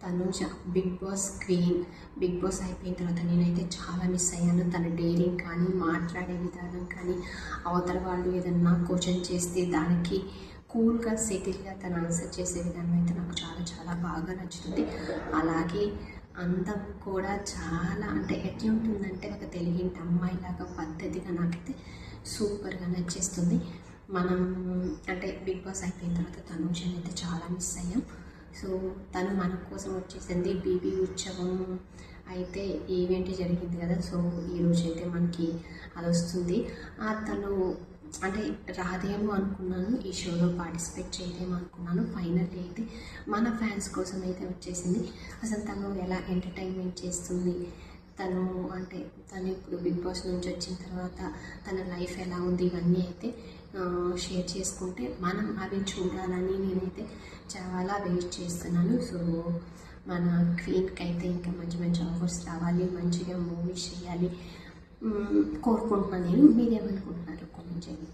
Tanuja Bigg Boss queen. Bigg Boss అయిపోయిన తర్వాత నేనైతే చాలా మిస్ అయ్యాను. తన డేరింగ్ కానీ, మాట్లాడే విధానం కానీ, అవతల వాళ్ళు ఏదన్నా క్వశ్చన్ చేస్తే దానికి కూల్గా సెటిల్గా తను ఆన్సర్ చేసే విధానం అయితే నాకు చాలా చాలా బాగా నచ్చుతుంది. అలాగే అందం కూడా చాలా, అంటే ఎట్లుంటుందంటే ఒక తెలుగింటి అమ్మాయిలాగా పద్ధతిగా నాకైతే సూపర్గా నచ్చేస్తుంది. మనం అంటే బిగ్ బాస్ అయిపోయిన తర్వాత తనూజని అయితే చాలా మిస్ అయ్యాం. సో తను మన కోసం వచ్చేసింది. బీబీ ఉత్సవం అయితే ఈవెంట్ జరిగింది కదా, సో ఈరోజు అయితే మనకి అది వస్తుంది. తను అంటే రాదేమో అనుకున్నాను, ఈ షోలో పార్టిసిపేట్ చేయలేమో అనుకున్నాను. ఫైనల్లీ అయితే మన ఫ్యాన్స్ కోసం అయితే వచ్చేసింది. అసలు తను ఎలా ఎంటర్టైన్మెంట్ చేస్తుంది, తను అంటే తను ఇప్పుడు బిగ్ బాస్ నుంచి వచ్చిన తర్వాత తన లైఫ్ ఎలా ఉంది, ఇవన్నీ అయితే షేర్ చేసుకుంటే మనం అవి చూడాలని నేనైతే చాలా వెయిట్ చేస్తున్నాను. సో మన క్వీన్కి అయితే ఇంకా మంచి మంచి ఆఫర్స్ రావాలి, మంచిగా మూవీస్ చేయాలి కోరుకుంటున్నాను నేను. మీరేమనుకుంటున్నారు కామెంట్ చేయండి.